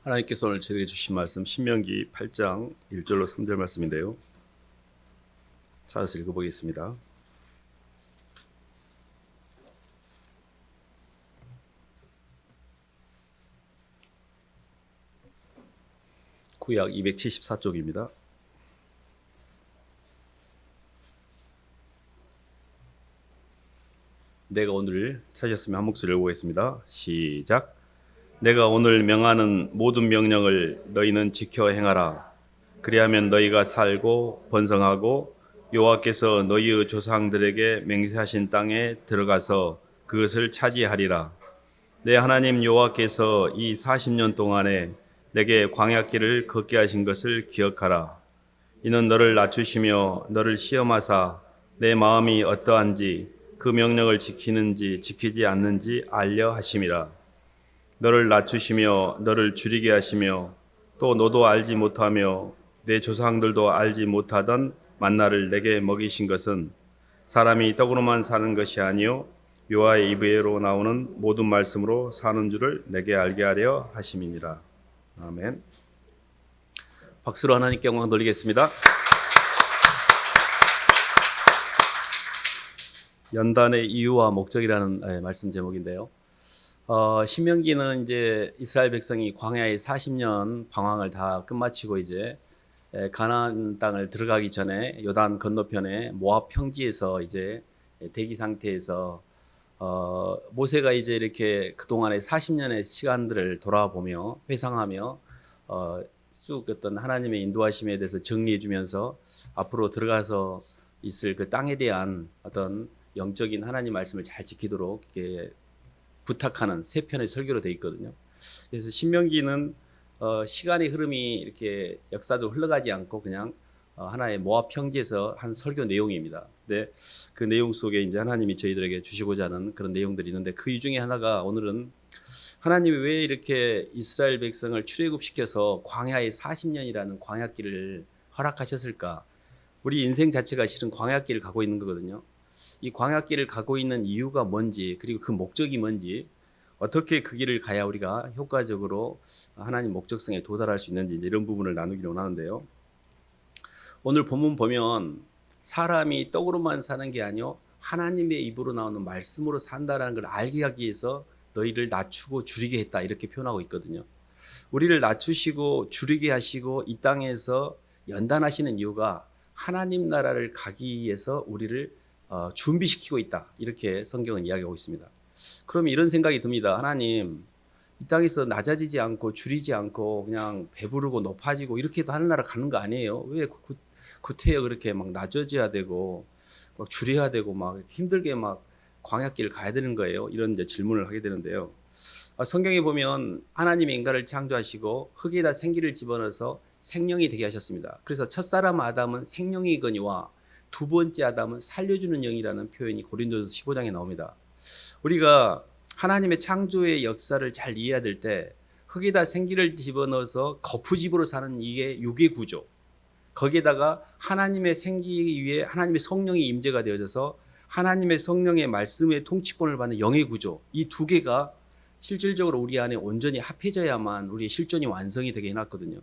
하나님께서 오늘 저에게 주신 말씀 신명기 8장 1절로 3절 말씀인데요. 찾아서 읽어보겠습니다. 구약 274쪽입니다. 내가 오늘 찾으셨으면 한 목소리 읽어보겠습니다. 시작. 내가 오늘 명하는 모든 명령을 너희는 지켜 행하라. 그리하면 너희가 살고 번성하고 여호와께서 너희의 조상들에게 맹세하신 땅에 들어가서 그것을 차지하리라. 내 하나님 여호와께서 이 40년 동안에 내게 광야길을 걷게 하신 것을 기억하라. 이는 너를 낮추시며 너를 시험하사 내 마음이 어떠한지 그 명령을 지키는지 지키지 않는지 알려 하심이라. 너를 낮추시며 너를 줄이게 하시며 또 너도 알지 못하며 내 조상들도 알지 못하던 만나를 내게 먹이신 것은 사람이 떡으로만 사는 것이 아니요 여호와의 입으로 나오는 모든 말씀으로 사는 줄을 내게 알게 하려 하심이니라. 아멘. 박수로 하나님께 영광 돌리겠습니다. 연단의 이유와 목적이라는 말씀 제목인데요. 신명기는 이제 이스라엘 백성이 광야에 40년 방황을 다 끝마치고 이제 가나안 땅을 들어가기 전에 요단 건너편에 모압 평지에서 이제 대기 상태에서 모세가 이제 이렇게 그동안의 40년의 시간들을 돌아보며 회상하며 쭉 어떤 하나님의 인도하심에 대해서 정리해 주면서 앞으로 들어가서 있을 그 땅에 대한 어떤 영적인 하나님 말씀을 잘 지키도록 이렇게 부탁하는 세 편의 설교로 되어 있거든요. 그래서 신명기는 시간의 흐름이 이렇게 역사적으로 흘러가지 않고 그냥 하나의 모압 평지에서 한 설교 내용입니다. 근데 그 내용 속에 이제 하나님이 저희들에게 주시고자 하는 그런 내용들이 있는데 그 중에 하나가 오늘은 하나님이 왜 이렇게 이스라엘 백성을 출애굽시켜서 광야의 40년이라는 광야길을 허락하셨을까? 우리 인생 자체가 실은 광야길을 가고 있는 거거든요. 이 광야길을 가고 있는 이유가 뭔지, 그리고 그 목적이 뭔지, 어떻게 그 길을 가야 우리가 효과적으로 하나님 목적성에 도달할 수 있는지 이런 부분을 나누기로 하는데요. 오늘 본문 보면 사람이 떡으로만 사는 게 아니요 하나님의 입으로 나오는 말씀으로 산다라는 걸 알게 하기 위해서 너희를 낮추고 줄이게 했다 이렇게 표현하고 있거든요. 우리를 낮추시고 줄이게 하시고 이 땅에서 연단하시는 이유가 하나님 나라를 가기 위해서 우리를 준비시키고 있다 이렇게 성경은 이야기하고 있습니다. 그럼 이런 생각이 듭니다. 하나님 이 땅에서 낮아지지 않고 줄이지 않고 그냥 배부르고 높아지고 이렇게 해도 하늘나라 가는 거 아니에요? 왜 구태여 그렇게 막 낮아져야 되고 막 줄여야 되고 막 힘들게 막 광야길을 가야 되는 거예요? 이런 이제 질문을 하게 되는데요. 성경에 보면 하나님이 인간을 창조하시고 흙에다 생기를 집어넣어서 생명이 되게 하셨습니다. 그래서 첫사람 아담은 생명이거니와 두 번째 아담은 살려주는 영이라는 표현이 고린도서 15장에 나옵니다. 우리가 하나님의 창조의 역사를 잘 이해해야 될 때 흙에다 생기를 집어넣어서 거푸집으로 사는 이게 육의 구조, 거기에다가 하나님의 생기 위에 하나님의 성령이 임재가 되어져서 하나님의 성령의 말씀의 통치권을 받는 영의 구조, 이 두 개가 실질적으로 우리 안에 온전히 합해져야만 우리의 실존이 완성이 되게 해놨거든요.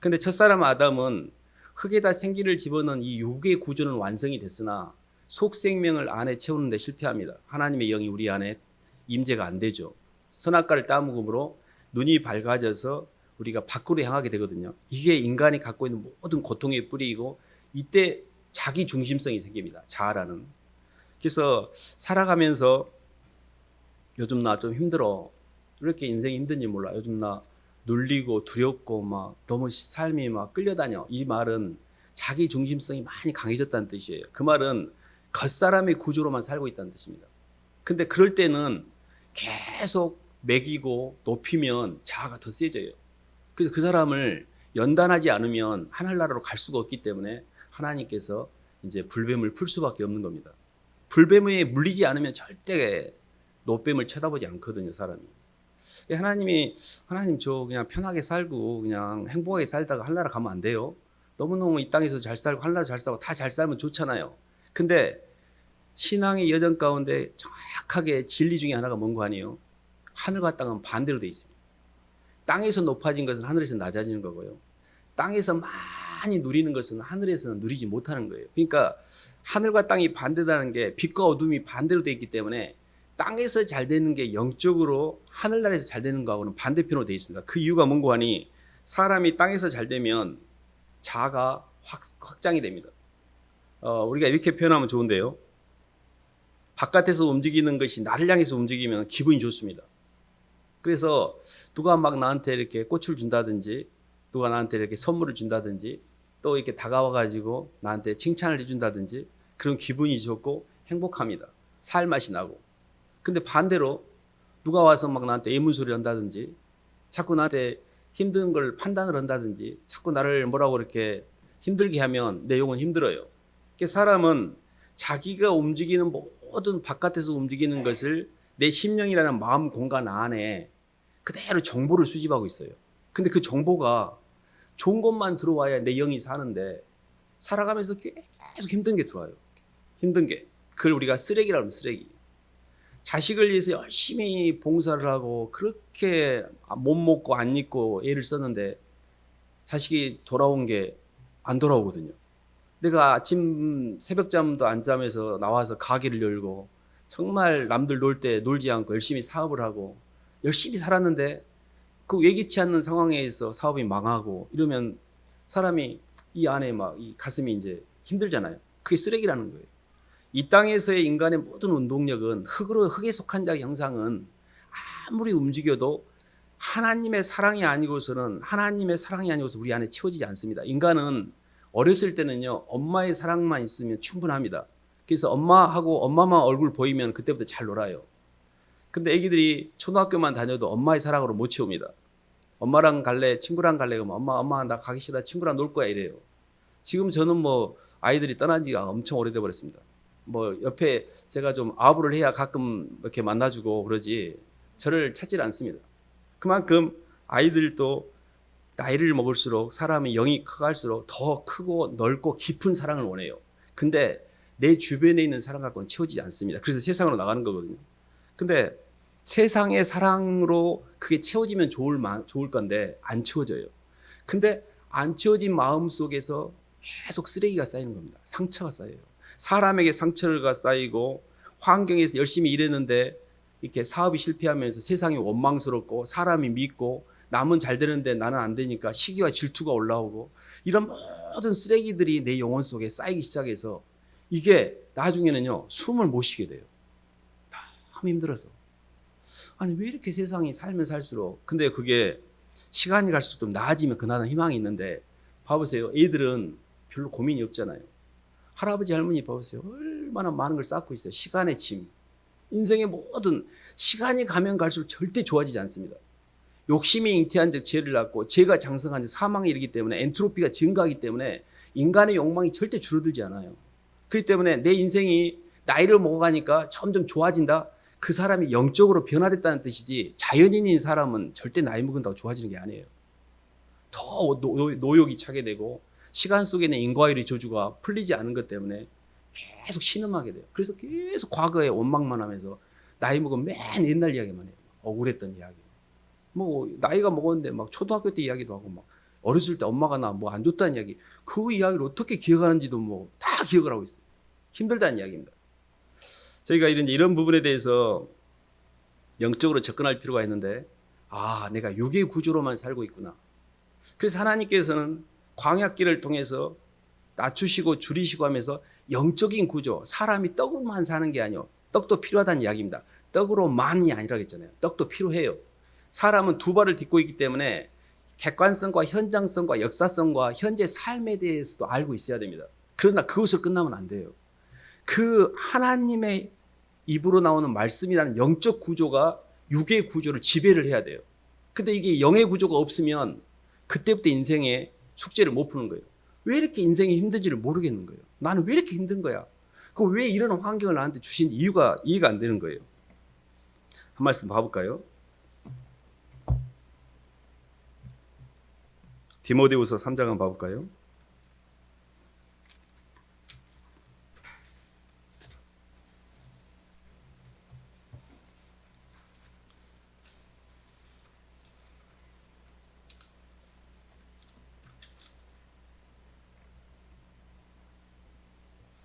근데 첫사람 아담은 흙에다 생기를 집어넣은 이 육의 구조는 완성이 됐으나 속생명을 안에 채우는 데 실패합니다. 하나님의 영이 우리 안에 임재가 안 되죠. 선악과를 따먹음으로 눈이 밝아져서 우리가 밖으로 향하게 되거든요. 이게 인간이 갖고 있는 모든 고통의 뿌리이고 이때 자기 중심성이 생깁니다. 자아라는. 그래서 살아가면서 요즘 나 좀 힘들어. 왜 이렇게 인생이 힘든지 몰라. 요즘 나 눌리고 두렵고 막 너무 삶이 막 끌려다녀. 이 말은 자기 중심성이 많이 강해졌다는 뜻이에요. 그 말은 겉사람의 구조로만 살고 있다는 뜻입니다. 근데 그럴 때는 계속 매기고 높이면 자아가 더 세져요. 그래서 그 사람을 연단하지 않으면 하늘나라로 갈 수가 없기 때문에 하나님께서 이제 불뱀을 풀 수밖에 없는 겁니다. 불뱀에 물리지 않으면 절대 노뱀을 쳐다보지 않거든요, 사람이. 하나님 저 그냥 편하게 살고 그냥 행복하게 살다가 하늘나라 가면 안 돼요. 너무너무 이 땅에서 잘 살고 하늘나라 잘 살고 다 잘 살면 좋잖아요. 근데 신앙의 여정 가운데 정확하게 진리 중에 하나가 뭔 거 아니에요? 하늘과 땅은 반대로 돼 있습니다. 땅에서 높아진 것은 하늘에서 낮아지는 거고요. 땅에서 많이 누리는 것은 하늘에서는 누리지 못하는 거예요. 그러니까 하늘과 땅이 반대라는 게 빛과 어둠이 반대로 되어 있기 때문에 땅에서 잘 되는 게 영적으로 하늘나라에서 잘 되는 거하고는 반대편으로 되어 있습니다. 그 이유가 뭔고 하니 사람이 땅에서 잘 되면 자아가 확장이 됩니다. 우리가 이렇게 표현하면 좋은데요. 바깥에서 움직이는 것이 나를 향해서 움직이면 기분이 좋습니다. 그래서 누가 막 나한테 이렇게 꽃을 준다든지 누가 나한테 이렇게 선물을 준다든지 또 이렇게 다가와가지고 나한테 칭찬을 해준다든지 그런 기분이 좋고 행복합니다. 살 맛이 나고. 근데 반대로 누가 와서 막 나한테 애문소리를 한다든지 자꾸 나한테 힘든 걸 판단을 한다든지 자꾸 나를 뭐라고 이렇게 힘들게 하면 내 영은 힘들어요. 그러니까 사람은 자기가 움직이는 모든 바깥에서 움직이는 것을 내 심령이라는 마음 공간 안에 그대로 정보를 수집하고 있어요. 근데 그 정보가 좋은 것만 들어와야 내 영이 사는데 살아가면서 계속 힘든 게 들어와요. 힘든 게. 그걸 우리가 쓰레기라고 하면 쓰레기. 자식을 위해서 열심히 봉사를 하고 그렇게 못 먹고 안 입고 애를 썼는데 자식이 돌아온 게 안 돌아오거든요. 내가 아침 새벽잠도 안 자면서 나와서 가게를 열고 정말 남들 놀 때 놀지 않고 열심히 사업을 하고 열심히 살았는데 그 예기치 않는 상황에서 사업이 망하고 이러면 사람이 이 안에 막 이 가슴이 이제 힘들잖아요. 그게 쓰레기라는 거예요. 이 땅에서의 인간의 모든 운동력은 흙에 속한 자 형상은 아무리 움직여도 하나님의 사랑이 아니고서 우리 안에 채워지지 않습니다. 인간은 어렸을 때는요, 엄마의 사랑만 있으면 충분합니다. 그래서 엄마만 얼굴 보이면 그때부터 잘 놀아요. 근데 애기들이 초등학교만 다녀도 엄마의 사랑으로 못 채웁니다. 엄마랑 갈래, 친구랑 갈래, 그러면 엄마, 나 가기 싫어, 친구랑 놀 거야, 이래요. 지금 저는 뭐 아이들이 떠난 지가 엄청 오래돼 버렸습니다. 뭐 옆에 제가 좀 아부를 해야 가끔 이렇게 만나주고 그러지 저를 찾질 않습니다. 그만큼 아이들도 나이를 먹을수록 사람의 영이 커갈수록 더 크고 넓고 깊은 사랑을 원해요. 근데 내 주변에 있는 사랑 갖고는 채워지지 않습니다. 그래서 세상으로 나가는 거거든요. 근데 세상의 사랑으로 그게 채워지면 좋을 건데 안 채워져요. 근데 안 채워진 마음 속에서 계속 쓰레기가 쌓이는 겁니다. 상처가 쌓여요. 사람에게 상처가 쌓이고 환경에서 열심히 일했는데 이렇게 사업이 실패하면서 세상이 원망스럽고 사람이 믿고 남은 잘 되는데 나는 안 되니까 시기와 질투가 올라오고 이런 모든 쓰레기들이 내 영혼 속에 쌓이기 시작해서 이게 나중에는요 숨을 못 쉬게 돼요. 너무 힘들어서. 아니 왜 이렇게 세상이 살면 살수록 근데 그게 시간이 갈수록 좀 나아지면 그나마 희망이 있는데 봐보세요. 애들은 별로 고민이 없잖아요. 할아버지 할머니 봐보세요. 얼마나 많은 걸 쌓고 있어요. 시간의 짐. 인생의 모든 시간이 가면 갈수록 절대 좋아지지 않습니다. 욕심이 잉태한 즉 죄를 낳고 죄가 장성한 즉 사망에 이르기 때문에 엔트로피가 증가하기 때문에 인간의 욕망이 절대 줄어들지 않아요. 그렇기 때문에 내 인생이 나이를 먹어가니까 점점 좋아진다. 그 사람이 영적으로 변화됐다는 뜻이지 자연인인 사람은 절대 나이 먹은다고 좋아지는 게 아니에요. 더 노욕이 차게 되고 시간 속에는 인과율의 저주가 풀리지 않은 것 때문에 계속 신음하게 돼요. 그래서 계속 과거에 원망만 하면서 나이 먹으면 맨 옛날 이야기만 해요. 억울했던 이야기. 뭐 나이가 먹었는데 막 초등학교 때 이야기도 하고 막 어렸을 때 엄마가 나 뭐 안 줬다는 이야기. 그 이야기를 어떻게 기억하는지도 뭐 다 기억을 하고 있어요. 힘들다는 이야기입니다. 저희가 이런 부분에 대해서 영적으로 접근할 필요가 있는데 내가 육의 구조로만 살고 있구나. 그래서 하나님께서는 광야길을 통해서 낮추시고 줄이시고 하면서 영적인 구조, 사람이 떡으로만 사는 게 아니요. 떡도 필요하다는 이야기입니다. 떡으로만이 아니라고 했잖아요. 떡도 필요해요. 사람은 두 발을 딛고 있기 때문에 객관성과 현장성과 역사성과 현재 삶에 대해서도 알고 있어야 됩니다. 그러나 그것을 끝나면 안 돼요. 그 하나님의 입으로 나오는 말씀이라는 영적 구조가 육의 구조를 지배를 해야 돼요. 근데 이게 영의 구조가 없으면 그때부터 인생의 숙제를 못 푸는 거예요. 왜 이렇게 인생이 힘든지를 모르겠는 거예요. 나는 왜 이렇게 힘든 거야? 왜 이런 환경을 나한테 주신 이유가 이해가 안 되는 거예요. 한 말씀 봐볼까요? 디모데후서 3장 한번 봐볼까요?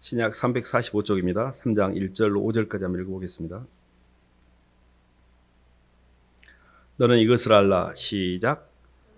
신약 345쪽입니다. 3장 1절로 5절까지 한번 읽어보겠습니다. 너는 이것을 알라. 시작.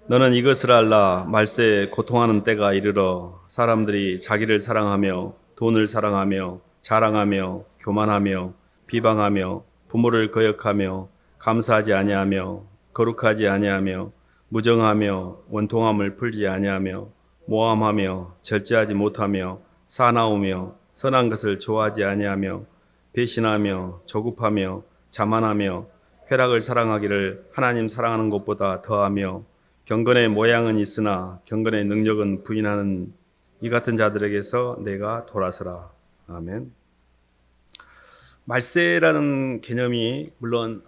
너는 이것을 알라. 말세에 고통하는 때가 이르러 사람들이 자기를 사랑하며 돈을 사랑하며 자랑하며 교만하며 비방하며 부모를 거역하며 감사하지 아니하며 거룩하지 아니하며 무정하며 원통함을 풀지 아니하며 모함하며 절제하지 못하며 사나우며 선한 것을 좋아하지 아니하며 배신하며 조급하며 자만하며 쾌락을 사랑하기를 하나님 사랑하는 것보다 더하며 경건의 모양은 있으나 경건의 능력은 부인하는 이 같은 자들에게서 내가 돌아서라. 아멘. 말세라는 개념이 물론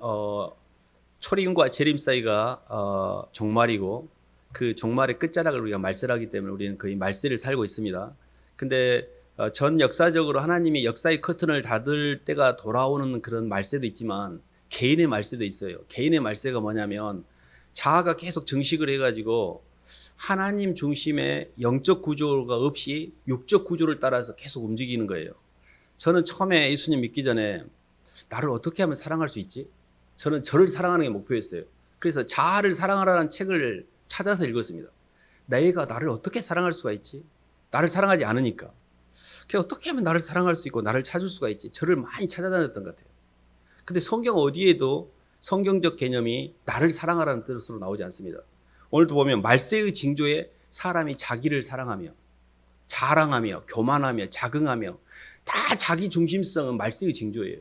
초림과 재림 사이가 종말이고 그 종말의 끝자락을 우리가 말세라기 때문에 우리는 거의 말세를 살고 있습니다. 근데 전 역사적으로 하나님이 역사의 커튼을 닫을 때가 돌아오는 그런 말세도 있지만 개인의 말세도 있어요. 개인의 말세가 뭐냐면 자아가 계속 정식을 해가지고 하나님 중심의 영적 구조가 없이 육적 구조를 따라서 계속 움직이는 거예요. 저는 처음에 예수님 믿기 전에 나를 어떻게 하면 사랑할 수 있지? 저는 저를 사랑하는 게 목표였어요. 그래서 자아를 사랑하라는 책을 찾아서 읽었습니다. 내가 나를 어떻게 사랑할 수가 있지? 나를 사랑하지 않으니까. 어떻게 하면 나를 사랑할 수 있고 나를 찾을 수가 있지? 저를 많이 찾아다녔던 것 같아요. 근데 성경 어디에도 성경적 개념이 나를 사랑하라는 뜻으로 나오지 않습니다. 오늘도 보면 말세의 징조에 사람이 자기를 사랑하며 자랑하며 교만하며 자긍하며 다 자기 중심성은 말세의 징조예요.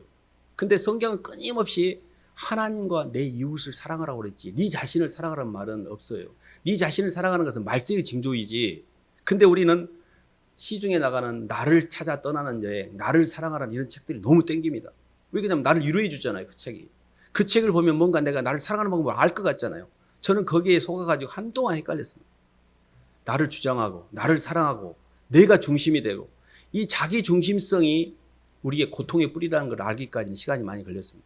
근데 성경은 끊임없이 하나님과 내 이웃을 사랑하라고 그랬지 네 자신을 사랑하라는 말은 없어요. 네 자신을 사랑하는 것은 말세의 징조이지. 근데 우리는 시중에 나가는 나를 찾아 떠나는 여행, 나를 사랑하라는 이런 책들이 너무 땡깁니다. 왜 그러냐면 나를 위로해 주잖아요. 그 책이. 그 책을 보면 뭔가 내가 나를 사랑하는 방법을 알 것 같잖아요. 저는 거기에 속아가지고 한동안 헷갈렸습니다. 나를 주장하고 나를 사랑하고 내가 중심이 되고 이 자기 중심성이 우리의 고통의 뿌리라는 걸 알기까지는 시간이 많이 걸렸습니다.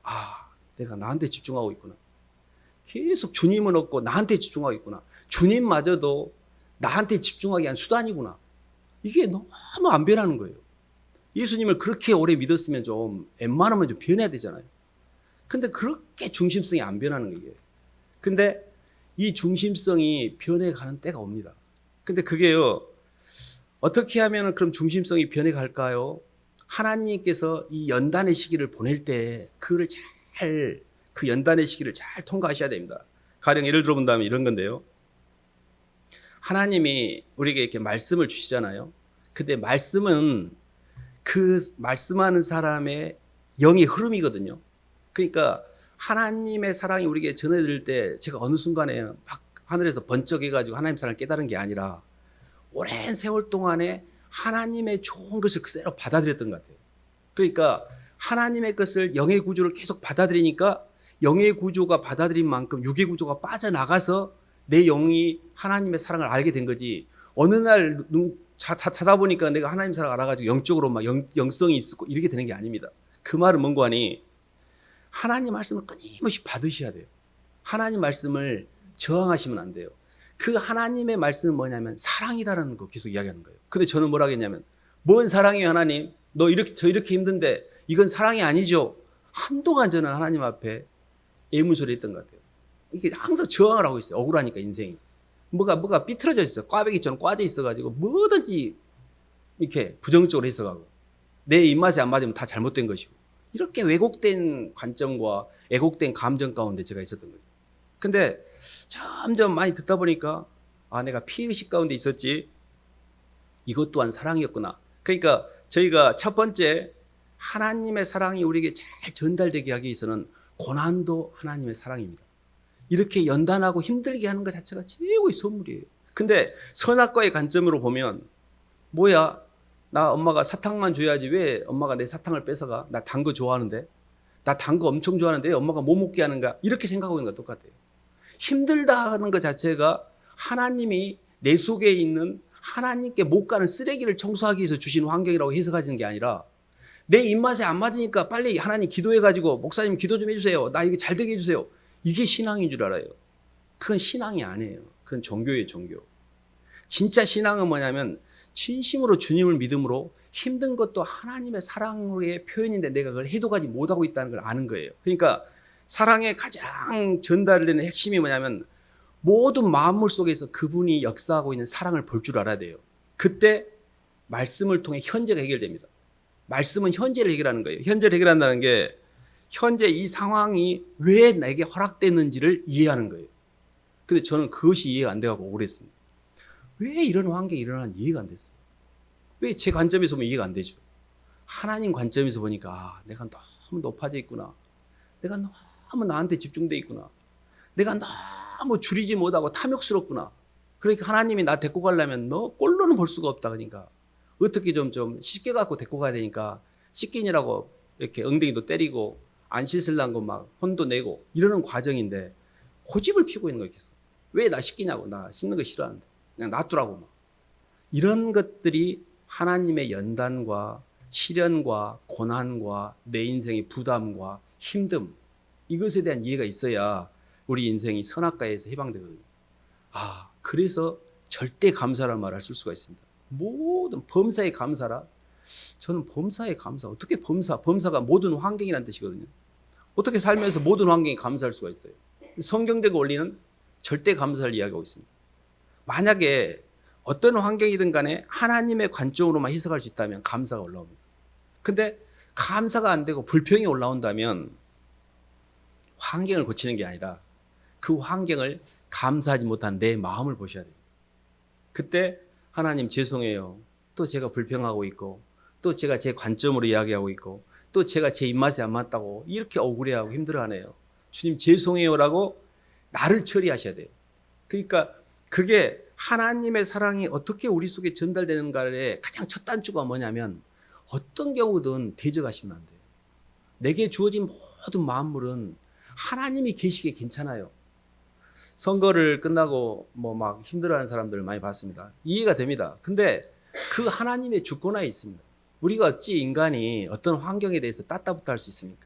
아, 내가 나한테 집중하고 있구나. 계속 주님은 없고 나한테 집중하고 있구나. 주님마저도 나한테 집중하기 위한 수단이구나. 이게 너무 안 변하는 거예요. 예수님을 그렇게 오래 믿었으면 좀 웬만하면 좀 변해야 되잖아요. 근데 그렇게 중심성이 안 변하는 거예요. 근데 이 중심성이 변해가는 때가 옵니다. 근데 그게요, 어떻게 하면 그럼 중심성이 변해갈까요? 하나님께서 이 연단의 시기를 보낼 때 그거를 그 연단의 시기를 잘 통과하셔야 됩니다. 가령 예를 들어본다면 이런 건데요. 하나님이 우리에게 이렇게 말씀을 주시잖아요. 근데 말씀은 그 말씀하는 사람의 영의 흐름이거든요. 그러니까 하나님의 사랑이 우리에게 전해질 때 제가 어느 순간에 막 하늘에서 번쩍해가지고 하나님 사랑을 깨달은 게 아니라 오랜 세월 동안에 하나님의 좋은 것을 그대로 받아들였던 것 같아요. 그러니까 하나님의 것을 영의 구조를 계속 받아들이니까 영의 구조가 받아들인 만큼 육의 구조가 빠져나가서 내 영이 하나님의 사랑을 알게 된 거지. 어느 날 자다 보니까 내가 하나님 사랑을 알아가지고 영적으로 막 영성이 있고 이렇게 되는 게 아닙니다. 그 말은 뭔가 하니 하나님 말씀을 끊임없이 받으셔야 돼요. 하나님 말씀을 저항하시면 안 돼요. 그 하나님의 말씀은 뭐냐면 사랑이다라는 거 계속 이야기하는 거예요. 근데 저는 뭐라 하겠냐면 뭔 사랑이에요 하나님? 저 이렇게 힘든데 이건 사랑이 아니죠. 한동안 저는 하나님 앞에 애문소리 했던 것 같아요. 이게 항상 저항을 하고 있어요. 억울하니까 인생이. 뭐가 삐뚤어져 있어. 꽈배기처럼 꽈져 있어가지고 뭐든지 이렇게 부정적으로 해석하고 내 입맛에 안 맞으면 다 잘못된 것이고 이렇게 왜곡된 관점과 왜곡된 감정 가운데 제가 있었던 거죠. 근데 점점 많이 듣다 보니까 내가 피의식 가운데 있었지. 이것 또한 사랑이었구나. 그러니까 저희가 첫 번째 하나님의 사랑이 우리에게 잘 전달되게 하기 위해서는 고난도 하나님의 사랑입니다. 이렇게 연단하고 힘들게 하는 것 자체가 최고의 선물이에요. 근데 선악과의 관점으로 보면 뭐야? 나 엄마가 사탕만 줘야지 왜 엄마가 내 사탕을 뺏어가? 나 단 거 좋아하는데? 나 단 거 엄청 좋아하는데 왜 엄마가 못 먹게 하는가? 이렇게 생각하고 있는 거 똑같아요. 힘들다 하는 것 자체가 하나님이 내 속에 있는 하나님께 못 가는 쓰레기를 청소하기 위해서 주신 환경이라고 해석하시는 게 아니라 내 입맛에 안 맞으니까 빨리 하나님 기도해가지고 목사님 기도 좀 해주세요. 나 이게 잘 되게 해주세요. 이게 신앙인 줄 알아요. 그건 신앙이 아니에요. 그건 종교예요, 종교. 진짜 신앙은 뭐냐면 진심으로 주님을 믿음으로 힘든 것도 하나님의 사랑의 표현인데 내가 그걸 해독하지 못하고 있다는 걸 아는 거예요. 그러니까 사랑의 가장 전달되는 핵심이 뭐냐면 모든 만물 속에서 그분이 역사하고 있는 사랑을 볼 줄 알아야 돼요. 그때 말씀을 통해 현재가 해결됩니다. 말씀은 현재를 해결하는 거예요. 현재를 해결한다는 게 현재 이 상황이 왜 내게 허락됐는지를 이해하는 거예요. 근데 저는 그것이 이해가 안 돼가고 억울했습니다. 왜 이런 환경이 일어나는지 이해가 안 됐어요. 왜 제 관점에서 보면 이해가 안 되죠. 하나님 관점에서 보니까 내가 너무 높아져 있구나. 내가 너무 나한테 집중돼 있구나. 내가 너무 줄이지 못하고 탐욕스럽구나. 그러니까 하나님이 나 데리고 가려면 너 꼴로는 볼 수가 없다. 그러니까 어떻게 좀 쉽게 갖고 데리고 가야 되니까 씻기니라고 이렇게 엉덩이도 때리고 안 씻으려고 막 혼도 내고 이러는 과정인데 고집을 피우고 있는 거겠어. 왜 나 씻기냐고. 나 씻는 거 싫어하는데. 그냥 놔두라고 막. 이런 것들이 하나님의 연단과 시련과 고난과 내 인생의 부담과 힘듦 이것에 대한 이해가 있어야 우리 인생이 선악과에서 해방되거든요. 그래서 절대 감사라는 말을 쓸 수가 있습니다. 모든 범사에 감사라. 저는 범사에 감사. 어떻게 범사가 모든 환경이라는 뜻이거든요. 어떻게 살면서 모든 환경에 감사할 수가 있어요. 성경적 원리는 절대 감사를 이야기하고 있습니다. 만약에 어떤 환경이든 간에 하나님의 관점으로만 해석할 수 있다면 감사가 올라옵니다. 근데 감사가 안 되고 불평이 올라온다면 환경을 고치는 게 아니라 그 환경을 감사하지 못한 내 마음을 보셔야 돼요. 그때 하나님 죄송해요. 또 제가 불평하고 있고 또 제가 제 관점으로 이야기하고 있고 또 제가 제 입맛에 안 맞다고 이렇게 억울해하고 힘들어하네요. 주님 죄송해요라고 나를 처리하셔야 돼요. 그러니까 그게 하나님의 사랑이 어떻게 우리 속에 전달되는가의 가장 첫 단추가 뭐냐면 어떤 경우든 대적하시면 안 돼요. 내게 주어진 모든 만물은 하나님이 계시기에 괜찮아요. 선거를 끝나고 뭐 막 힘들어하는 사람들을 많이 봤습니다. 이해가 됩니다. 근데 그 하나님의 주권하에 있습니다. 우리가 어찌 인간이 어떤 환경에 대해서 따따붙어 할 수 있습니까?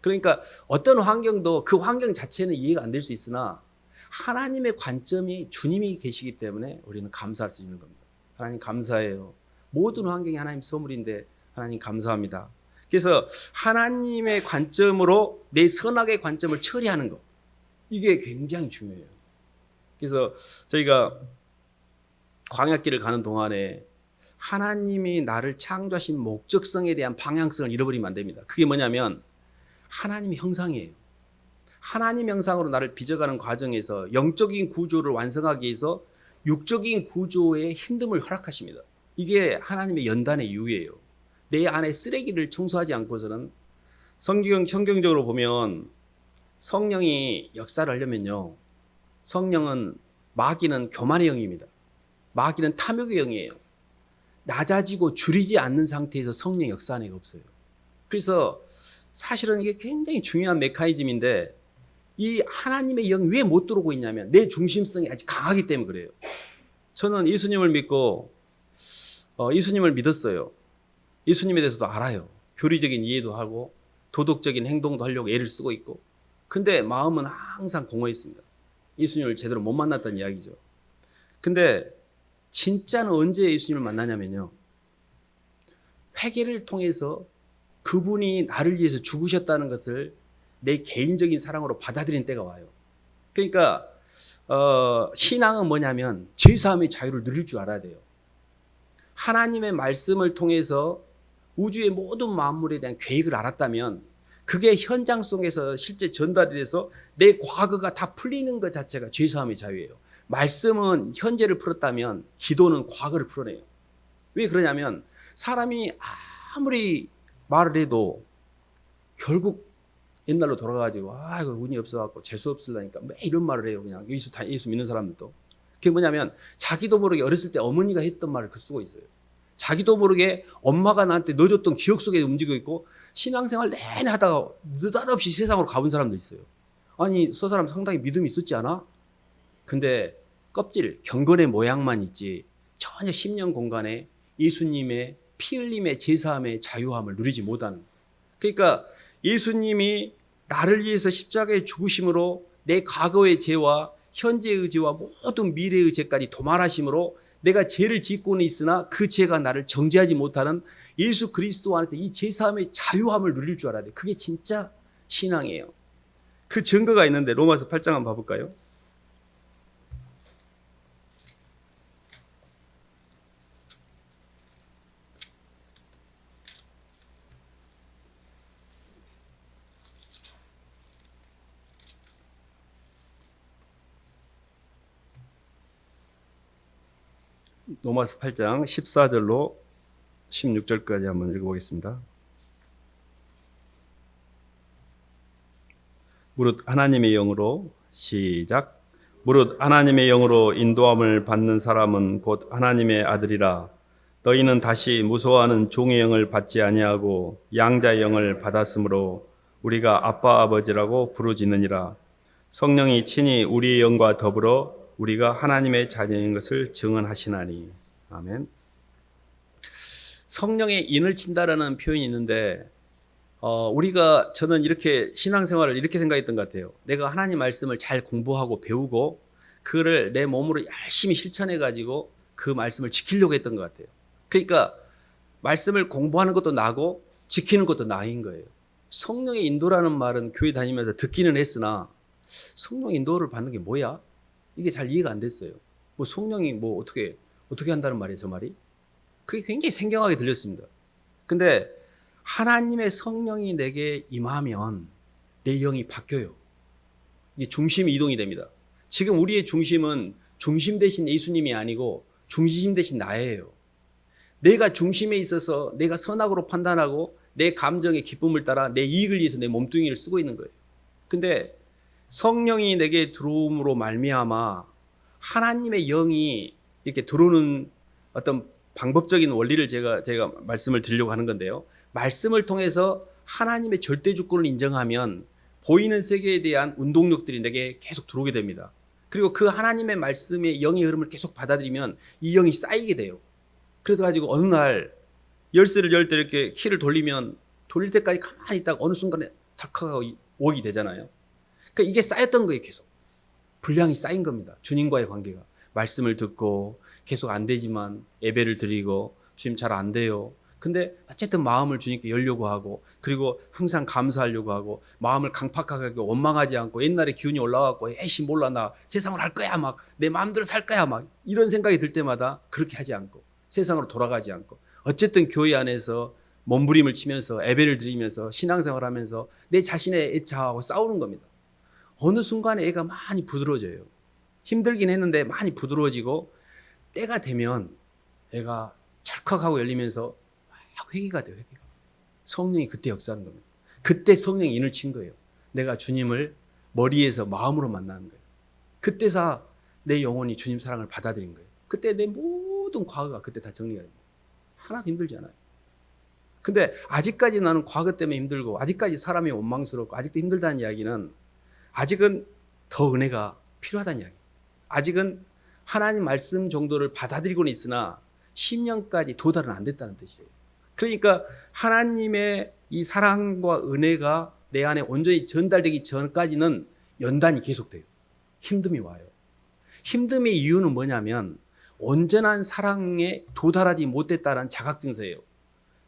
그러니까 어떤 환경도 그 환경 자체는 이해가 안 될 수 있으나 하나님의 관점이 주님이 계시기 때문에 우리는 감사할 수 있는 겁니다. 하나님 감사해요. 모든 환경이 하나님 선물인데 하나님 감사합니다. 그래서 하나님의 관점으로 내 선악의 관점을 처리하는 것. 이게 굉장히 중요해요. 그래서 저희가 광야길을 가는 동안에 하나님이 나를 창조하신 목적성에 대한 방향성을 잃어버리면 안 됩니다. 그게 뭐냐면 하나님의 형상이에요. 하나님 형상으로 나를 빚어가는 과정에서 영적인 구조를 완성하기 위해서 육적인 구조의 힘듦을 허락하십니다. 이게 하나님의 연단의 이유예요. 내 안에 쓰레기를 청소하지 않고서는 성경적으로 보면 성령이 역사를 하려면요. 성령은 마귀는 교만의 영입니다. 마귀는 탐욕의 영이에요. 낮아지고 줄이지 않는 상태에서 성령 역사하는 애가 없어요. 그래서 사실은 이게 굉장히 중요한 메커니즘인데 이 하나님의 영이 왜 못 들어오고 있냐면 내 중심성이 아직 강하기 때문에 그래요. 저는 예수님을 믿고 예수님을 믿었어요. 예수님에 대해서도 알아요. 교리적인 이해도 하고 도덕적인 행동도 하려고 애를 쓰고 있고 근데 마음은 항상 공허해 있습니다. 예수님을 제대로 못 만났다는 이야기죠. 근데 진짜는 언제 예수님을 만나냐면요. 회개를 통해서 그분이 나를 위해서 죽으셨다는 것을 내 개인적인 사랑으로 받아들이는 때가 와요. 그러니까 신앙은 뭐냐면 죄사함의 자유를 누릴 줄 알아야 돼요. 하나님의 말씀을 통해서 우주의 모든 만물에 대한 계획을 알았다면 그게 현장 속에서 실제 전달이 돼서 내 과거가 다 풀리는 것 자체가 죄사함의 자유예요. 말씀은 현재를 풀었다면 기도는 과거를 풀어내요. 왜 그러냐면 사람이 아무리 말을 해도 결국 옛날로 돌아가가지고 이거 운이 없어갖고 재수 없으려니까 왜 이런 말을 해요. 그냥 예수 믿는 사람들도. 그게 뭐냐면 자기도 모르게 어렸을 때 어머니가 했던 말을 쓰고 있어요. 자기도 모르게 엄마가 나한테 넣어줬던 기억 속에 움직이고 있고 신앙생활 내내 하다가 느닷없이 세상으로 가본 사람도 있어요. 아니 저 사람 상당히 믿음이 있었지 않아? 근데 껍질 경건의 모양만 있지 전혀 10년 공간에 예수님의 피 흘림의 제사함의 자유함을 누리지 못하는. 그러니까 예수님이 나를 위해서 십자가에 죽으심으로 내 과거의 죄와 현재의 죄와 모든 미래의 죄까지 도말하심으로 내가 죄를 짓고는 있으나 그 죄가 나를 정죄하지 못하는 예수 그리스도 안에서 이 죄사함의 자유함을 누릴 줄 알아야 돼. 그게 진짜 신앙이에요. 그 증거가 있는데 로마서 8장 한번 봐볼까요? 로마서 8장 14절로 16절까지 한번 읽어보겠습니다. 무릇 하나님의 영으로 시작. 무릇 하나님의 영으로 인도함을 받는 사람은 곧 하나님의 아들이라. 너희는 다시 무서워하는 종의 영을 받지 아니하고 양자의 영을 받았으므로 우리가 아빠 아버지라고 부르짖느니라. 성령이 친히 우리의 영과 더불어 우리가 하나님의 자녀인 것을 증언하시나니. 아멘. 성령의 인을 친다라는 표현이 있는데 저는 이렇게 신앙생활을 이렇게 생각했던 것 같아요. 내가 하나님 말씀을 잘 공부하고 배우고 그를 내 몸으로 열심히 실천해가지고 그 말씀을 지키려고 했던 것 같아요. 그러니까 말씀을 공부하는 것도 나고 지키는 것도 나인 거예요. 성령의 인도라는 말은 교회 다니면서 듣기는 했으나 성령 인도를 받는 게 뭐야? 이게 잘 이해가 안 됐어요. 뭐 성령이 뭐 어떻게 한다는 말이에요, 저 말이? 그게 굉장히 생경하게 들렸습니다. 근데 하나님의 성령이 내게 임하면 내 영이 바뀌어요. 이게 중심이 이동이 됩니다. 지금 우리의 중심은 중심 대신 예수님이 아니고 중심 대신 나예요. 내가 중심에 있어서 내가 선악으로 판단하고 내 감정의 기쁨을 따라 내 이익을 위해서 내 몸뚱이를 쓰고 있는 거예요. 근데 성령이 내게 들어옴으로 말미암아 하나님의 영이 이렇게 들어오는 어떤 방법적인 원리를 제가 말씀을 드리려고 하는 건데요. 말씀을 통해서 하나님의 절대 주권을 인정하면 보이는 세계에 대한 운동력들이 내게 계속 들어오게 됩니다. 그리고 그 하나님의 말씀의 영의 흐름을 계속 받아들이면 이 영이 쌓이게 돼요. 그래가지고 어느 날 열쇠를 열 때 이렇게 키를 돌릴 때까지 가만히 있다가 어느 순간에 탁하고 오게 되잖아요. 그러니까 이게 쌓였던 거예요. 계속 분량이 쌓인 겁니다. 주님과의 관계가. 말씀을 듣고 계속 안 되지만 예배를 드리고 주님 잘 안 돼요. 근데 어쨌든 마음을 주님께 열려고 하고 그리고 항상 감사하려고 하고 마음을 강팍하게 원망하지 않고 옛날에 기운이 올라와갖고 에이씨 몰라 나 세상을 할 거야 막 내 마음대로 살 거야 막 이런 생각이 들 때마다 그렇게 하지 않고 세상으로 돌아가지 않고 어쨌든 교회 안에서 몸부림을 치면서 예배를 드리면서 신앙생활하면서 내 자신의 애착하고 싸우는 겁니다. 어느 순간에 애가 많이 부드러워져요. 힘들긴 했는데 많이 부드러워지고 때가 되면 애가 찰컥하고 열리면서 막 회개가 돼요. 회개가. 성령이 그때 역사하는 겁니다. 그때 성령이 인을 친 거예요. 내가 주님을 머리에서 마음으로 만나는 거예요. 그때서 내 영혼이 주님 사랑을 받아들인 거예요. 그때 내 모든 과거가 그때 다 정리가 됩니다. 하나도 힘들지 않아요. 근데 아직까지 나는 과거 때문에 힘들고 아직까지 사람이 원망스럽고 아직도 힘들다는 이야기는 아직은 더 은혜가 필요하다는 이야기입니다. 아직은 하나님 말씀 정도를 받아들이고는 있으나 10년까지 도달은 안 됐다는 뜻이에요. 그러니까 하나님의 이 사랑과 은혜가 내 안에 온전히 전달되기 전까지는 연단이 계속돼요. 힘듦이 와요. 힘듦의 이유는 뭐냐면 온전한 사랑에 도달하지 못했다는 자각증서예요.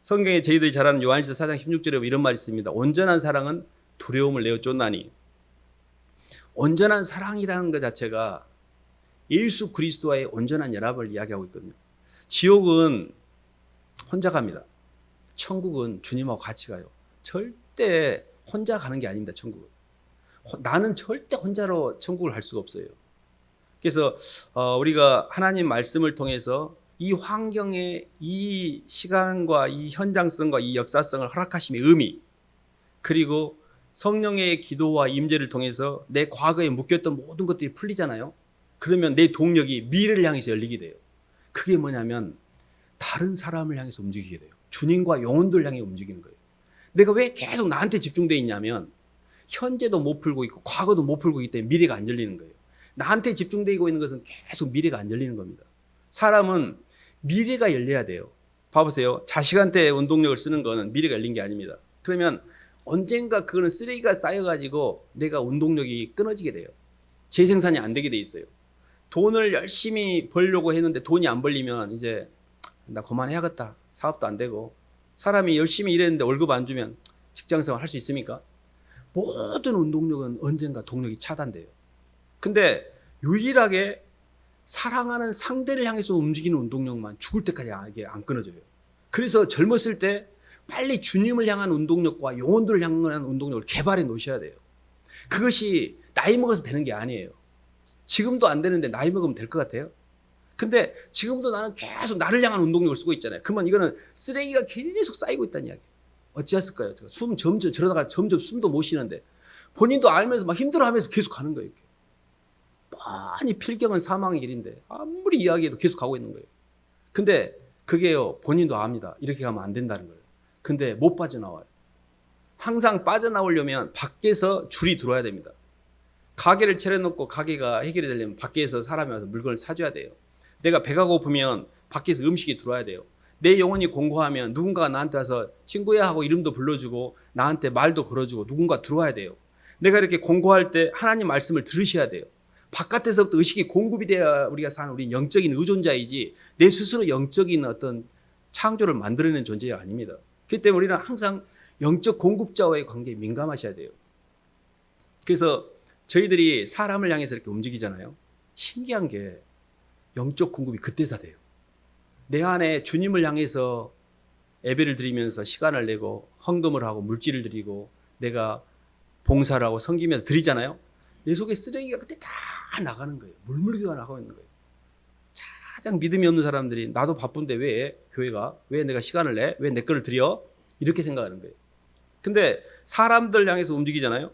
성경에 저희들이 잘 아는 요한일서 4장 16절에 이런 말이 있습니다. 온전한 사랑은 두려움을 내어 쫓나니. 온전한 사랑이라는 것 자체가 예수 그리스도와의 온전한 연합을 이야기하고 있거든요. 지옥은 혼자 갑니다. 천국은 주님하고 같이 가요. 절대 혼자 가는 게 아닙니다. 천국은. 나는 절대 혼자로 천국을 갈 수가 없어요. 그래서 우리가 하나님 말씀을 통해서 이 환경에 이 시간과 이 현장성과 이 역사성을 허락하심의 의미 그리고 성령의 기도와 임재를 통해서 내 과거에 묶였던 모든 것들이 풀리잖아요. 그러면 내 동력이 미래를 향해서 열리게 돼요. 그게 뭐냐면 다른 사람을 향해서 움직이게 돼요. 주님과 영혼들을 향해 움직이는 거예요. 내가 왜 계속 나한테 집중되어 있냐면 현재도 못 풀고 있고 과거도 못 풀고 있기 때문에 미래가 안 열리는 거예요. 나한테 집중되고 있는 것은 계속 미래가 안 열리는 겁니다. 사람은 미래가 열려야 돼요. 봐보세요. 자식한테 운동력을 쓰는 거는 미래가 열린 게 아닙니다. 그러면 언젠가 그거는 쓰레기가 쌓여가지고 내가 운동력이 끊어지게 돼요. 재생산이 안 되게 돼 있어요. 돈을 열심히 벌려고 했는데 돈이 안 벌리면 이제 나 그만해야겠다. 사업도 안 되고. 사람이 열심히 일했는데 월급 안 주면 직장생활 할 수 있습니까? 모든 운동력은 언젠가 동력이 차단돼요. 근데 유일하게 사랑하는 상대를 향해서 움직이는 운동력만 죽을 때까지 이게 안 끊어져요. 그래서 젊었을 때 빨리 주님을 향한 운동력과 영혼들을 향한 운동력을 개발해 놓으셔야 돼요. 그것이 나이 먹어서 되는 게 아니에요. 지금도 안 되는데 나이 먹으면 될 것 같아요? 근데 지금도 나는 계속 나를 향한 운동력을 쓰고 있잖아요. 그러면 이거는 쓰레기가 계속 쌓이고 있다는 이야기예요. 어찌했을까요? 저러다가 점점 숨도 못 쉬는데 본인도 알면서 막 힘들어하면서 계속 가는 거예요. 이렇게. 뻔히 필경은 사망의 길인데 아무리 이야기해도 계속 가고 있는 거예요. 근데 그게요, 본인도 압니다. 이렇게 가면 안 된다는 거예요. 근데 못 빠져나와요. 항상 빠져나오려면 밖에서 줄이 들어와야 됩니다. 가게를 차려놓고 가게가 해결이 되려면 밖에서 사람이 와서 물건을 사줘야 돼요. 내가 배가 고프면 밖에서 음식이 들어와야 돼요. 내 영혼이 공고하면 누군가가 나한테 와서 친구야 하고 이름도 불러주고 나한테 말도 걸어주고 누군가 들어와야 돼요. 내가 이렇게 공고할 때 하나님 말씀을 들으셔야 돼요. 바깥에서부터 의식이 공급이 돼야 우리가 사는 우리 영적인 의존자이지 내 스스로 영적인 어떤 창조를 만들어내는 존재가 아닙니다. 그렇기 때문에 우리는 항상 영적 공급자와의 관계에 민감하셔야 돼요. 그래서 저희들이 사람을 향해서 이렇게 움직이잖아요. 신기한 게 영적 공급이 그때서 돼요. 내 안에 주님을 향해서 예배를 드리면서 시간을 내고 헌금을 하고 물질을 드리고 내가 봉사를 하고 섬기면서 드리잖아요. 내 속에 쓰레기가 그때 다 나가는 거예요. 물물교가 나가고 있는 거예요. 가장 믿음이 없는 사람들이 나도 바쁜데 왜 교회가 왜 내가 시간을 내? 왜 내 거를 드려? 이렇게 생각하는 거예요. 근데 사람들 향해서 움직이잖아요.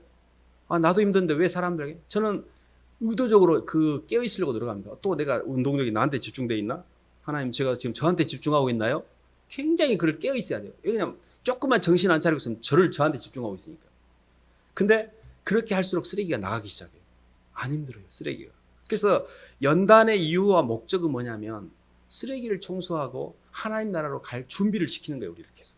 아, 나도 힘든데 왜 사람들에게? 저는 의도적으로 그 깨어있으려고 노력합니다. 또 내가 운동력이 나한테 집중되어 있나? 하나님, 제가 지금 저한테 집중하고 있나요? 굉장히 그를 깨어있어야 돼요. 왜냐하면 조금만 정신 안 차리고 있으면 저한테 집중하고 있으니까. 근데 그렇게 할수록 쓰레기가 나가기 시작해요. 안 힘들어요, 쓰레기가. 그래서 연단의 이유와 목적은 뭐냐면 쓰레기를 청소하고 하나님 나라로 갈 준비를 시키는 거예요, 우리 이렇게 해서.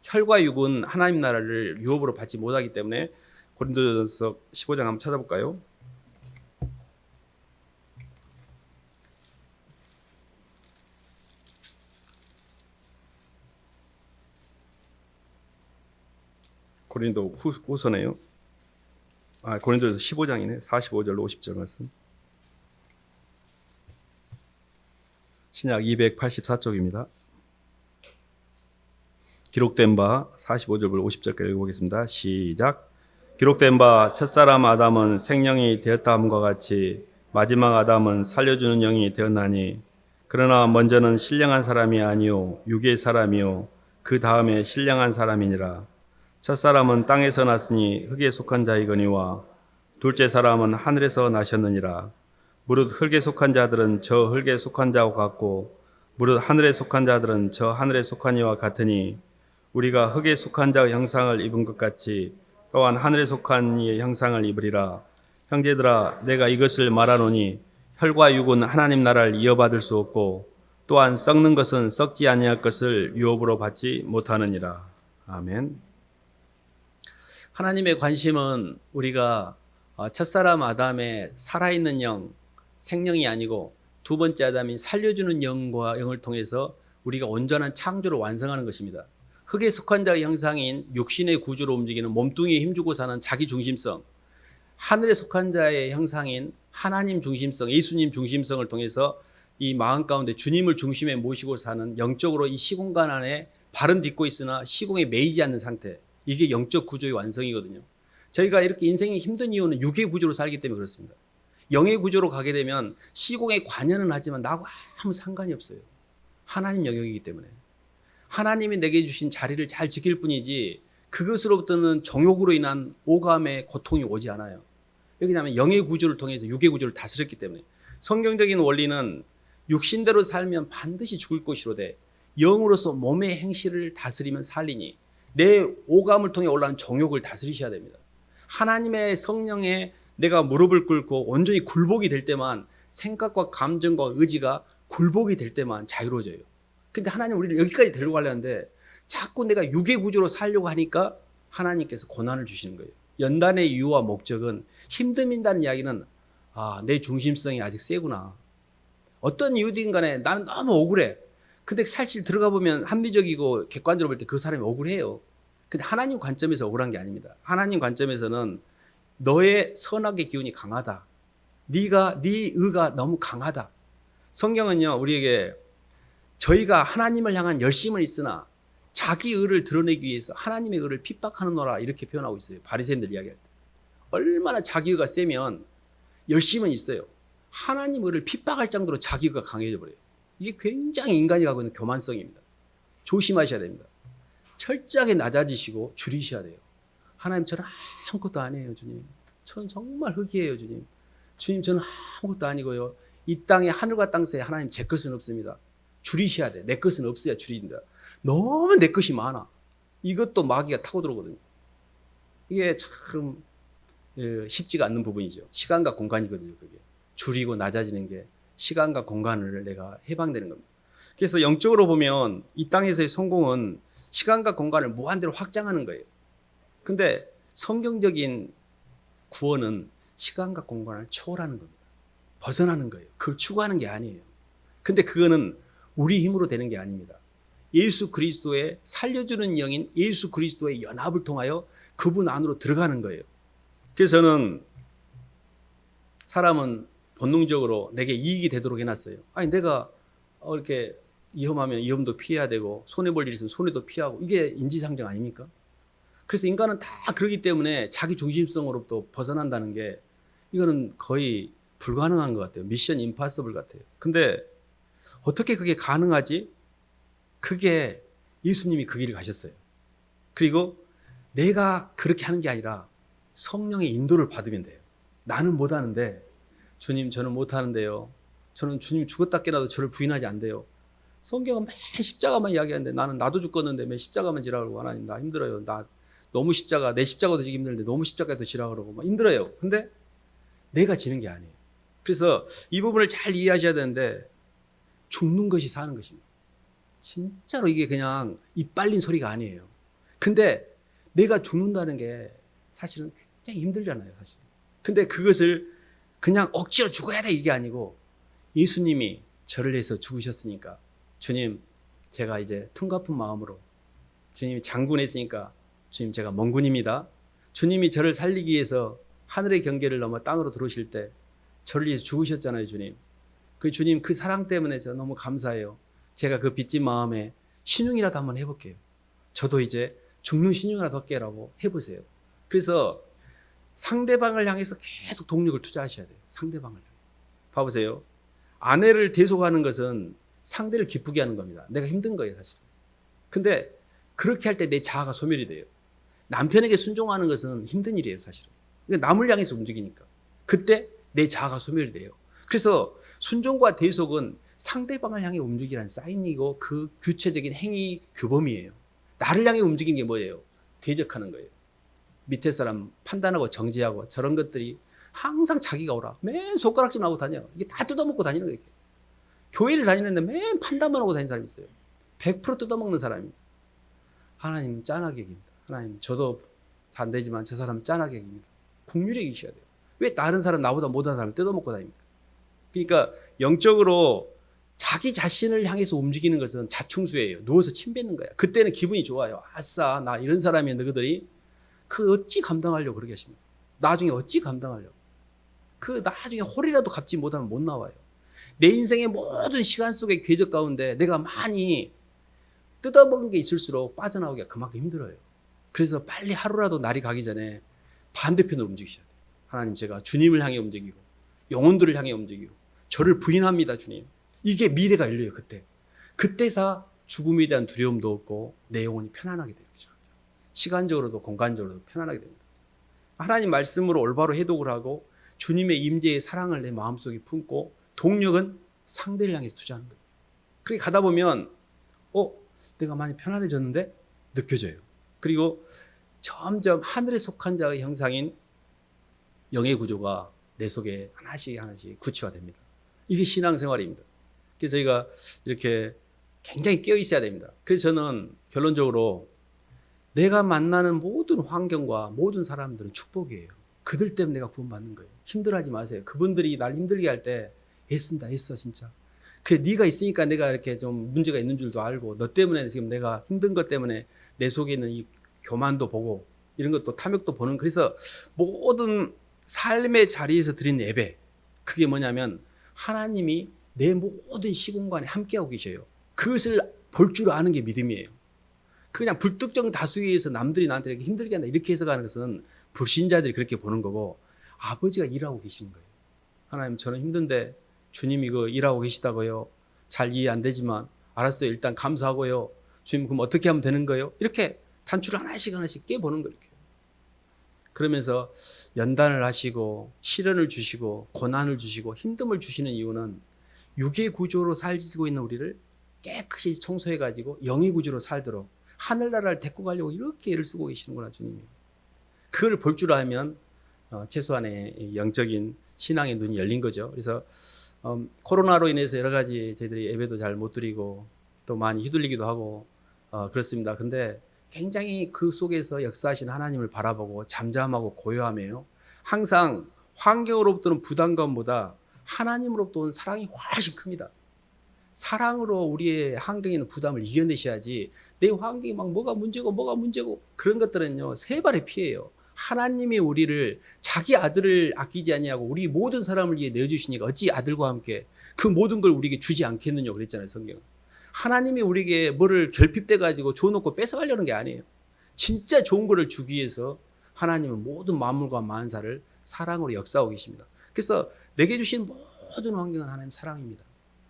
혈과 육은 하나님 나라를 유업으로 받지 못하기 때문에 고린도전서 15장 한번 찾아볼까요? 고린도 후서네요. 고린도전서 15장이네. 45절로 50절 말씀. 신약 284쪽입니다. 기록된 바 45절부터 50절까지 읽어보겠습니다. 시작. 기록된 바 첫사람 아담은 생령이 되었다함과 같이 마지막 아담은 살려주는 영이 되었나니 그러나 먼저는 신령한 사람이 아니요 육의 사람이요 그 다음에 신령한 사람이니라. 첫사람은 땅에서 났으니 흙에 속한 자이거니와 둘째 사람은 하늘에서 나셨느니라. 무릇 흙에 속한 자들은 저 흙에 속한 자와 같고 무릇 하늘에 속한 자들은 저 하늘에 속한 이와 같으니 우리가 흙에 속한 자의 형상을 입은 것 같이 또한 하늘에 속한 이의 형상을 입으리라. 형제들아, 내가 이것을 말하노니 혈과 육은 하나님 나라를 이어받을 수 없고 또한 썩는 것은 썩지 아니할 것을 유업으로 받지 못하느니라. 아멘. 하나님의 관심은 우리가 첫사람 아담의 살아있는 영, 생명이 아니고 두 번째 아담이 살려주는 영과 영을 통해서 우리가 온전한 창조를 완성하는 것입니다. 흙에 속한 자의 형상인 육신의 구조로 움직이는 몸뚱이에 힘주고 사는 자기 중심성, 하늘에 속한 자의 형상인 하나님 중심성, 예수님 중심성을 통해서 이 마음 가운데 주님을 중심에 모시고 사는 영적으로 이 시공간 안에 발은 딛고 있으나 시공에 매이지 않는 상태, 이게 영적 구조의 완성이거든요. 저희가 이렇게 인생이 힘든 이유는 육의 구조로 살기 때문에 그렇습니다. 영의 구조로 가게 되면 시공에 관여는 하지만 나하고 아무 상관이 없어요. 하나님 영역이기 때문에. 하나님이 내게 주신 자리를 잘 지킬 뿐이지 그것으로부터는 정욕으로 인한 오감의 고통이 오지 않아요. 왜냐하면 영의 구조를 통해서 육의 구조를 다스렸기 때문에. 성경적인 원리는 육신대로 살면 반드시 죽을 것이로되 영으로서 몸의 행실을 다스리면 살리니 내 오감을 통해 올라오는 정욕을 다스리셔야 됩니다. 하나님의 성령에 내가 무릎을 꿇고 온전히 굴복이 될 때만 생각과 감정과 의지가 굴복이 될 때만 자유로워져요. 근데 하나님 우리를 여기까지 데리고 가려는데 자꾸 내가 육의 구조로 살려고 하니까 하나님께서 고난을 주시는 거예요. 연단의 이유와 목적은 힘듦이라는 이야기는 내 중심성이 아직 세구나. 어떤 이유든 간에 나는 너무 억울해. 근데 사실 들어가 보면 합리적이고 객관적으로 볼 때 그 사람이 억울해요. 근데 하나님 관점에서 억울한 게 아닙니다. 하나님 관점에서는 너의 선악의 기운이 강하다. 네 의가 너무 강하다. 성경은요, 우리에게 저희가 하나님을 향한 열심은 있으나 자기 의를 드러내기 위해서 하나님의 의를 핍박하는노라 이렇게 표현하고 있어요. 바리새인들 이야기할 때. 얼마나 자기 의가 세면 열심은 있어요. 하나님 의를 핍박할 정도로 자기 의가 강해져 버려요. 이게 굉장히 인간이 갖고 있는 교만성입니다. 조심하셔야 됩니다. 철저하게 낮아지시고 줄이셔야 돼요. 하나님, 저는 아무것도 아니에요, 주님. 저는 정말 흙이에요, 주님. 주님, 저는 아무것도 아니고요. 이 땅에 하늘과 땅 사이에 하나님 제 것은 없습니다. 줄이셔야 돼. 내 것은 없어야 줄인다. 너무 내 것이 많아. 이것도 마귀가 타고 들어오거든요. 이게 참 쉽지가 않는 부분이죠. 시간과 공간이거든요, 그게. 줄이고 낮아지는 게 시간과 공간을 내가 해방되는 겁니다. 그래서 영적으로 보면 이 땅에서의 성공은 시간과 공간을 무한대로 확장하는 거예요. 근데 성경적인 구원은 시간과 공간을 초월하는 겁니다. 벗어나는 거예요. 그걸 추구하는 게 아니에요. 근데 그거는 우리 힘으로 되는 게 아닙니다. 예수 그리스도의 살려주는 영인 예수 그리스도의 연합을 통하여 그분 안으로 들어가는 거예요. 그래서 저는 사람은 본능적으로 내게 이익이 되도록 해놨어요. 아니, 내가 이렇게 위험하면 위험도 피해야 되고 손해볼 일 있으면 손해도 피하고, 이게 인지상정 아닙니까? 그래서 인간은 다 그러기 때문에 자기 중심성으로부터 벗어난다는 게 이거는 거의 불가능한 것 같아요. 미션 임파서블 같아요. 근데 어떻게 그게 가능하지? 그게 예수님이 그 길을 가셨어요. 그리고 내가 그렇게 하는 게 아니라 성령의 인도를 받으면 돼요. 나는 못하는데, 주님 저는 못하는데요. 저는 주님 죽었다 깨라도 저를 부인하지 않대요. 성경은 맨 십자가만 이야기하는데 나도 죽겠는데 맨 십자가만 지라 그러고, 하나님 나 힘들어요. 나 너무 십자가, 내 십자가도 지기 힘들는데 너무 십자가도 지라 그러고 막 힘들어요. 근데 내가 지는 게 아니에요. 그래서 이 부분을 잘 이해하셔야 되는데, 죽는 것이 사는 것입니다. 진짜로 이게 그냥 입 빨린 소리가 아니에요. 근데 내가 죽는다는 게 사실은 굉장히 힘들잖아요, 사실. 근데 그것을 그냥 억지로 죽어야 돼 이게 아니고, 예수님이 저를 위해서 죽으셨으니까, 주님 제가 이제 퉁갚은 마음으로, 주님이 장군했으니까 주님 제가 멍군입니다. 주님이 저를 살리기 위해서 하늘의 경계를 넘어 땅으로 들어오실 때 저를 위해서 죽으셨잖아요, 주님. 그 주님 그 사랑 때문에 저 너무 감사해요. 제가 그 빚진 마음에 신용이라도 한번 해볼게요. 저도 이제 죽는 신용이라도 할게라고 해보세요. 그래서 상대방을 향해서 계속 동력을 투자하셔야 돼요. 상대방을 향해. 봐보세요. 아내를 대속하는 것은 상대를 기쁘게 하는 겁니다. 내가 힘든 거예요, 사실. 근데 그렇게 할 때 내 자아가 소멸이 돼요. 남편에게 순종하는 것은 힘든 일이에요, 사실은. 남을 향해서 움직이니까. 그때 내 자아가 소멸이 돼요. 그래서 순종과 대속은 상대방을 향해 움직이라는 사인이고, 그 구체적인 행위 규범이에요. 나를 향해 움직이는 게 뭐예요? 대적하는 거예요. 밑에 사람 판단하고 정지하고 저런 것들이 항상 자기가 오라. 맨 손가락질 하고 다녀. 이게 다 뜯어먹고 다니는 거예요. 교회를 다니는데 맨 판단만 하고 다니는 사람이 있어요. 100% 뜯어먹는 사람입니다. 하나님 짠하게 여깁니다. 하나님 저도 다 안 되지만 저 사람 짠하게 여깁니다. 국률에 계셔야 돼요. 왜 다른 사람, 나보다 못한 사람을 뜯어먹고 다닙니까? 그러니까 영적으로 자기 자신을 향해서 움직이는 것은 자충수예요. 누워서 침 뱉는 거야. 그때는 기분이 좋아요. 아싸, 나 이런 사람이 너희들이 그 어찌 감당하려고 그러게 하십니까? 나중에 어찌 감당하려고? 그 나중에 홀이라도 갚지 못하면 못 나와요. 내 인생의 모든 시간 속의 궤적 가운데 내가 많이 뜯어먹은 게 있을수록 빠져나오기가 그만큼 힘들어요. 그래서 빨리 하루라도 날이 가기 전에 반대편으로 움직이셔야 돼요. 하나님, 제가 주님을 향해 움직이고 영혼들을 향해 움직이고 저를 부인합니다, 주님. 이게 미래가 열려요. 그때사 죽음에 대한 두려움도 없고 내 영혼이 편안하게 돼요. 시간적으로도 공간적으로도 편안하게 됩니다. 하나님 말씀으로 올바로 해독을 하고 주님의 임재의 사랑을 내 마음속에 품고, 동력은 상대를 향해서 투자하는 거예요. 그렇게 가다 보면 내가 많이 편안해졌는데 느껴져요. 그리고 점점 하늘에 속한 자의 형상인 영의 구조가 내 속에 하나씩 구체화됩니다. 이게 신앙생활입니다. 그래서 저희가 이렇게 굉장히 깨어 있어야 됩니다. 그래서 저는 결론적으로 내가 만나는 모든 환경과 모든 사람들은 축복이에요. 그들 때문에 내가 구원받는 거예요. 힘들어하지 마세요. 그분들이 날 힘들게 할 때 애쓴다 애써 진짜. 그래 네가 있으니까 내가 이렇게 좀 문제가 있는 줄도 알고 너 때문에 지금 내가 힘든 것 때문에 내 속에 있는 이 교만도 보고 이런 것도 탐욕도 보는 그래서 모든 삶의 자리에서 드린 예배 그게 뭐냐면 하나님이 내 모든 시공간에 함께하고 계셔요. 그것을 볼 줄 아는 게 믿음이에요. 그냥 불특정 다수에 의해서 남들이 나한테 이렇게 힘들게 한다 이렇게 해석하는 것은 불신자들이 그렇게 보는 거고 아버지가 일하고 계시는 거예요. 하나님 저는 힘든데 주님 이거 일하고 계시다고요. 잘 이해 안 되지만 알았어요. 일단 감사하고요. 주님 그럼 어떻게 하면 되는 거예요? 이렇게 단추를 하나씩 깨보는 거예요. 이렇게. 그러면서 연단을 하시고 시련을 주시고 고난을 주시고 힘듦을 주시는 이유는 육의 구조로 살고 있는 우리를 깨끗이 청소해가지고 영의 구조로 살도록 하늘나라를 데리고 가려고 이렇게 애를 쓰고 계시는구나 주님이. 그걸 볼 줄 알면 최소한의 영적인 신앙의 눈이 열린 거죠. 그래서 코로나로 인해서 여러 가지 저희들이 예배도 잘 못 드리고 또 많이 휘둘리기도 하고 그렇습니다. 근데 굉장히 그 속에서 역사하신 하나님을 바라보고 잠잠하고 고요하며요. 항상 환경으로부터는 부담감보다 하나님으로부터 온 사랑이 훨씬 큽니다. 사랑으로 우리의 환경에 있는 부담을 이겨내셔야지 내 환경이 막 뭐가 문제고 그런 것들은요 세 발의 피해예요. 하나님이 우리를 자기 아들을 아끼지 아니하고 우리 모든 사람을 위해 내어주시니까 어찌 아들과 함께 그 모든 걸 우리에게 주지 않겠느냐 그랬잖아요 성경은. 하나님이 우리에게 뭐를 결핍돼 가지고 줘놓고 뺏어가려는 게 아니에요. 진짜 좋은 거를 주기 위해서 하나님은 모든 만물과 만사를 사랑으로 역사하고 계십니다. 그래서 내게 주신 모든 환경은 하나님 사랑입니다.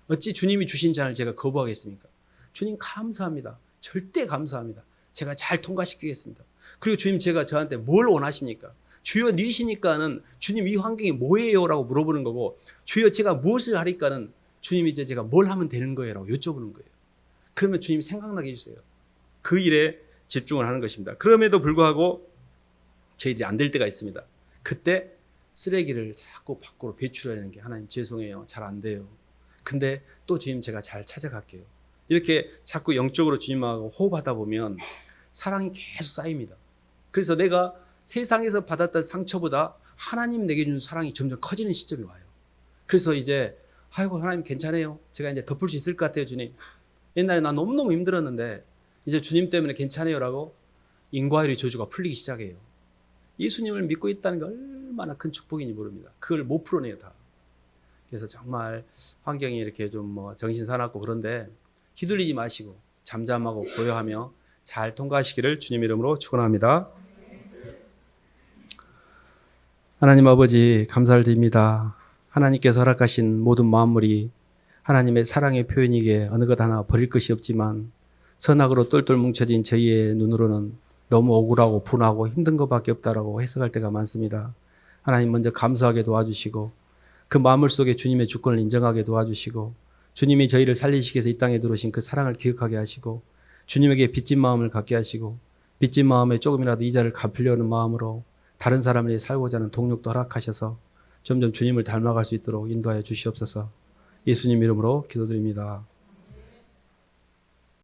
어찌 주님이 주신 잔을 제가 거부하겠습니까? 주님 감사합니다. 절대 감사합니다. 제가 잘 통과시키겠습니다. 그리고 주님 제가 저한테 뭘 원하십니까? 주여 니시니까는 주님 이 환경이 뭐예요? 라고 물어보는 거고 주여 제가 무엇을 하니까는 주님 이제 제가 뭘 하면 되는 거예요? 라고 여쭤보는 거예요. 그러면 주님 생각나게 해주세요. 그 일에 집중을 하는 것입니다. 그럼에도 불구하고 저희들이 안 될 때가 있습니다. 그때 쓰레기를 자꾸 밖으로 배출하는 게 하나님 죄송해요. 잘 안 돼요. 근데 또 주님 제가 잘 찾아갈게요. 이렇게 자꾸 영적으로 주님하고 호흡하다 보면 사랑이 계속 쌓입니다. 그래서 내가 세상에서 받았던 상처보다 하나님 내게 준 사랑이 점점 커지는 시점이 와요. 그래서 이제 아이고 하나님 괜찮아요. 제가 이제 덮을 수 있을 것 같아요 주님. 옛날에 나 너무너무 힘들었는데 이제 주님 때문에 괜찮아요 라고 인과율의 저주가 풀리기 시작해요. 예수님을 믿고 있다는 게 얼마나 큰 축복인지 모릅니다. 그걸 못 풀어내요 다. 그래서 정말 환경이 이렇게 좀 정신 사납고 그런데 휘둘리지 마시고 잠잠하고 고요하며 잘 통과하시기를 주님 이름으로 축원합니다. 하나님 아버지 감사를 드립니다. 하나님께서 허락하신 모든 만물이 하나님의 사랑의 표현이기에 어느 것 하나 버릴 것이 없지만 선악으로 똘똘 뭉쳐진 저희의 눈으로는 너무 억울하고 분하고 힘든 것밖에 없다라고 해석할 때가 많습니다. 하나님 먼저 감사하게 도와주시고 그 마음을 속에 주님의 주권을 인정하게 도와주시고 주님이 저희를 살리시기 위해서 이 땅에 들어오신 그 사랑을 기억하게 하시고 주님에게 빚진 마음을 갖게 하시고 빚진 마음에 조금이라도 이자를 갚으려는 마음으로 다른 사람을 위해 살고자 하는 동력도 허락하셔서 점점 주님을 닮아갈 수 있도록 인도하여 주시옵소서. 예수님 이름으로 기도드립니다.